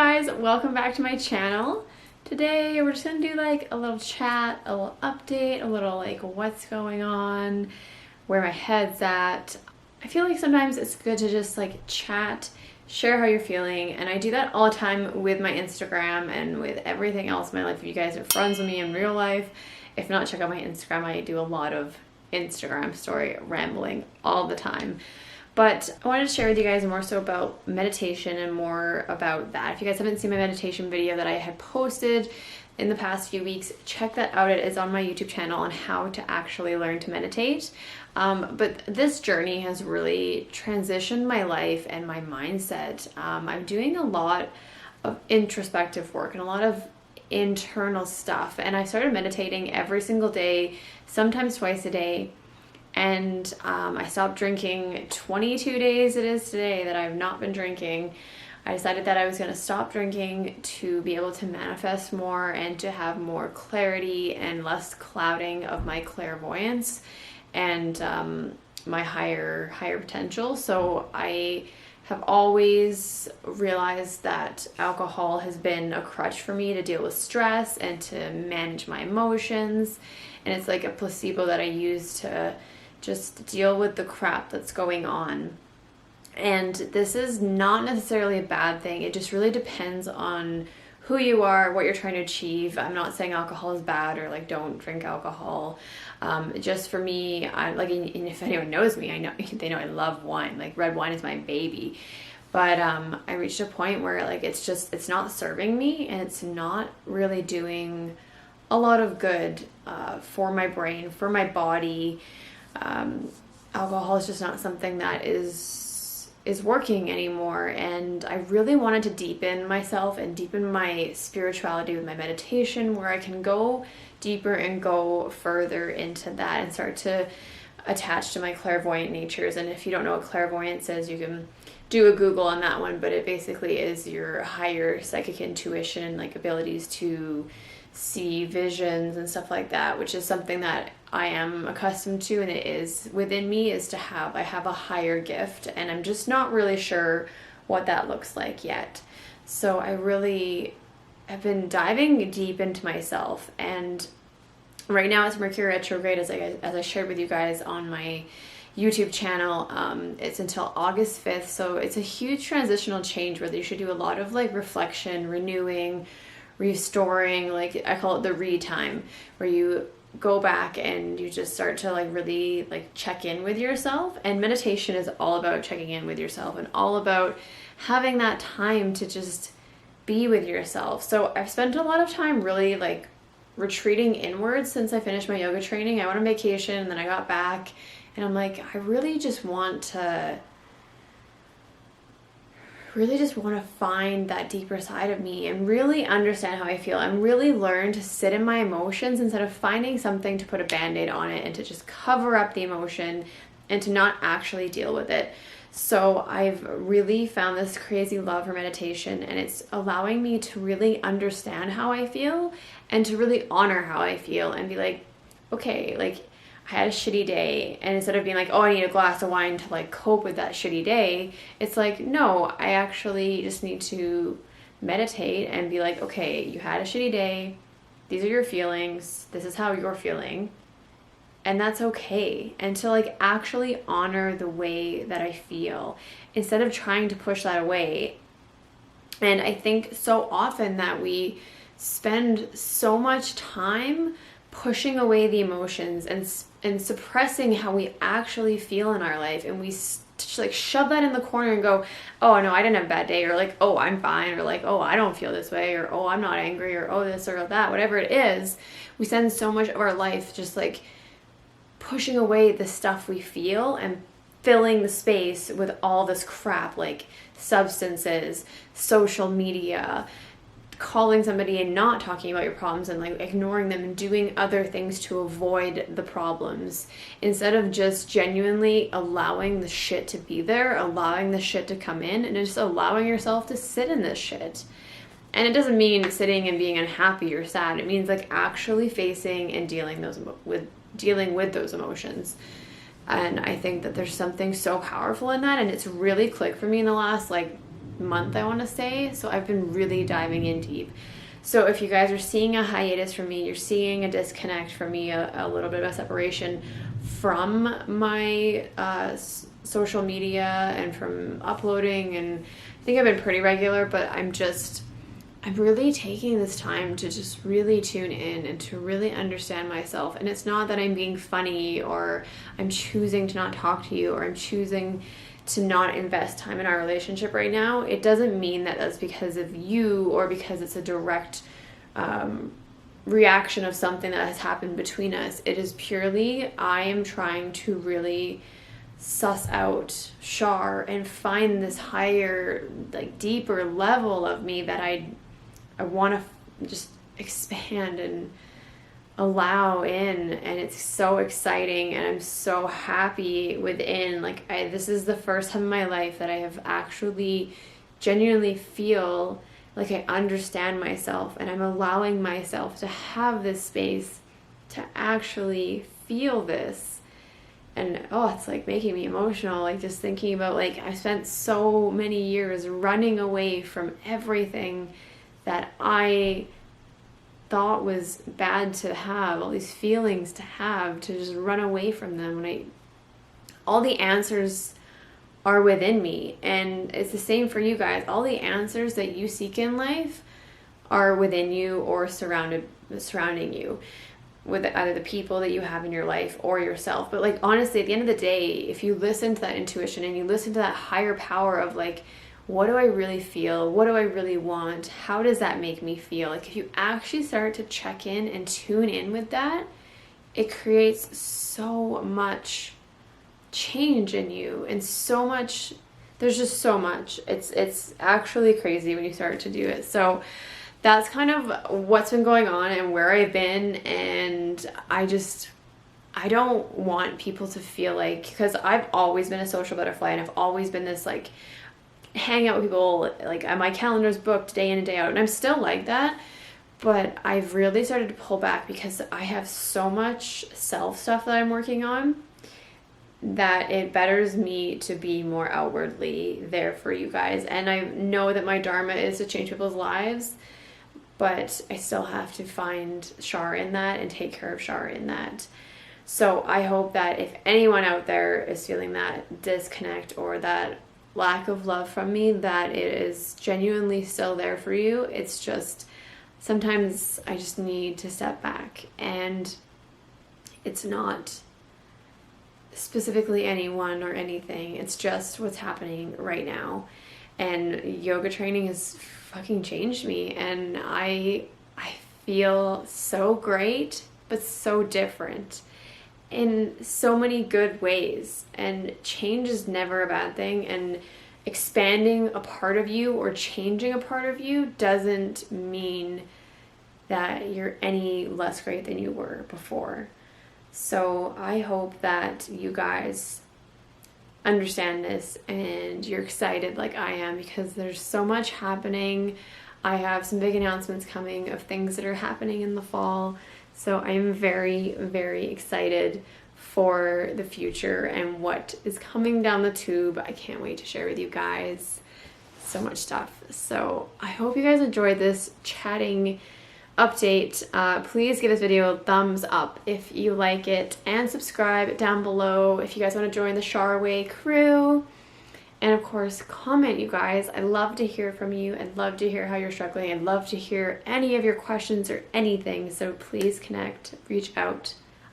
guys, welcome back to my channel. Today we're just gonna do like a little chat, a little update, a little like what's going on, where my head's at. I feel like sometimes it's good to just like chat, share how you're feeling, and I do that all the time with my Instagram and with everything else in my life. If you guys are friends with me in real life, if not, check out my Instagram. I do a lot of Instagram story rambling all the time. But I wanted to share with you guys more so about meditation and more about that. If you guys haven't seen my meditation video that I had posted in the past few weeks, check that out. It is on my YouTube channel on how to actually learn to meditate. But this journey has really transitioned my life and my mindset. I'm doing a lot of introspective work and a lot of internal stuff. And I started meditating every single day, sometimes twice a day. And I stopped drinking 22 days it is today that I've not been drinking. I decided that I was going to stop drinking to be able to manifest more and to have more clarity and less clouding of my clairvoyance and my higher potential. So I have always realized that alcohol has been a crutch for me to deal with stress and to manage my emotions. And it's like a placebo that I use to just deal with the crap that's going on. And this is not necessarily a bad thing. It just really depends on who you are, what you're trying to achieve. I'm not saying alcohol is bad or like don't drink alcohol. Just for me, I like, and if anyone knows me, I know they know I love wine. Like red wine is my baby. But I reached a point where like it's not serving me, and it's not really doing a lot of good for my brain, for my body. Alcohol is just not something that is working anymore, and I really wanted to deepen myself and deepen my spirituality with my meditation, where I can go deeper and go further into that and start to attach to my clairvoyant natures. And if you don't know what clairvoyance is, you can do a Google on that one, but it basically is your higher psychic intuition, like abilities to see visions and stuff like that, which is something that I am accustomed to, and it is within me, is to have, I have a higher gift, and I'm just not really sure what that looks like yet. So I really have been diving deep into myself, and right now it's Mercury retrograde, as I shared with you guys on my YouTube channel. It's until August 5th, so it's a huge transitional change where you should do a lot of like reflection, renewing, restoring, like I call it the re-time, where you go back and you just start to like really like check in with yourself. And meditation is all about checking in with yourself and all about having that time to just be with yourself. So I've spent a lot of time really like retreating inwards since I finished my yoga training. I went on vacation and then I got back, and I'm like, I really just want to find that deeper side of me and really understand how I feel and really learn to sit in my emotions instead of finding something to put a band-aid on it and to just cover up the emotion and to not actually deal with it. So I've really found this crazy love for meditation, and it's allowing me to really understand how I feel and to really honor how I feel and be like, okay, like I had a shitty day, and instead of being like, oh, I need a glass of wine to like cope with that shitty day, it's like, no, I actually just need to meditate and be like, okay, you had a shitty day, these are your feelings, this is how you're feeling, and that's okay. And to like actually honor the way that I feel instead of trying to push that away. And I think so often that we spend so much time pushing away the emotions and suppressing how we actually feel in our life, and we like shove that in the corner and go, oh no, I didn't have a bad day, or like, oh, I'm fine, or like, oh, I don't feel this way, or oh, I'm not angry, or oh, this or that, whatever it is. We spend so much of our life just like pushing away the stuff we feel and filling the space with all this crap, like substances, social media, calling somebody and not talking about your problems and like ignoring them and doing other things to avoid the problems, instead of just genuinely allowing the shit to be there, allowing the shit to come in, and just allowing yourself to sit in this shit. And it doesn't mean sitting and being unhappy or sad. It means like actually facing and dealing with those emotions. And I think that there's something so powerful in that, and it's really clicked for me in the last like month, I want to say. So I've been really diving in deep. So if you guys are seeing a hiatus from me, you're seeing a disconnect from me, a little bit of a separation from my social media and from uploading, and I think I've been pretty regular, but I'm really taking this time to just really tune in and to really understand myself. And it's not that I'm being funny or I'm choosing to not talk to you or I'm choosing to not invest time in our relationship right now. It doesn't mean that that's because of you or because it's a direct reaction of something that has happened between us. It is purely I am trying to really suss out Shar and find this higher, like deeper level of me that I want to just expand and allow in, and it's so exciting, and I'm so happy within. Like this is the first time in my life that I have actually genuinely feel like I understand myself, and I'm allowing myself to have this space to actually feel this. And it's like making me emotional, like just thinking about, like, I spent so many years running away from everything that I thought was bad to have, all these feelings to have, to just run away from them. When all the answers are within me, and it's the same for you guys. All the answers that you seek in life are within you or surrounding you, with either the people that you have in your life or yourself. But like, honestly, at the end of the day, if you listen to that intuition and you listen to that higher power of like, what do I really feel? What do I really want? How does that make me feel? Like, if you actually start to check in and tune in with that, it creates so much change in you, and so much, there's just so much. It's actually crazy when you start to do it. So that's kind of what's been going on and where I've been. And I don't want people to feel like, because I've always been a social butterfly, and I've always been this like hang out with people, like my calendar's booked day in and day out, and I'm still like that. But I've really started to pull back because I have so much self stuff that I'm working on that it betters me to be more outwardly there for you guys. And I know that my dharma is to change people's lives, but I still have to find Shar in that and take care of Shar in that. So I hope that if anyone out there is feeling that disconnect or that lack of love from me, that it is genuinely still there for you. It's just sometimes I just need to step back, and it's not specifically anyone or anything. It's just what's happening right now. And yoga training has fucking changed me, and I feel so great, but so different in so many good ways. And change is never a bad thing, and expanding a part of you or changing a part of you doesn't mean that you're any less great than you were before. So I hope that you guys understand this and you're excited like I am, because there's so much happening. I have some big announcements coming of things that are happening in the fall. So I'm very, very excited for the future and what is coming down the tube. I can't wait to share with you guys so much stuff. So I hope you guys enjoyed this chatting update. Please give this video a thumbs up if you like it, and subscribe down below if you guys want to join the Sharway crew. And of course, comment, you guys. I'd love to hear from you. I'd love to hear how you're struggling. I'd love to hear any of your questions or anything. So please connect, reach out.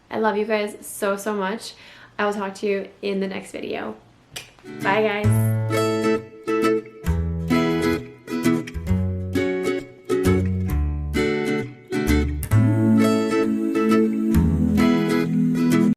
I love you guys so, so much. I will talk to you in the next video. Bye, guys.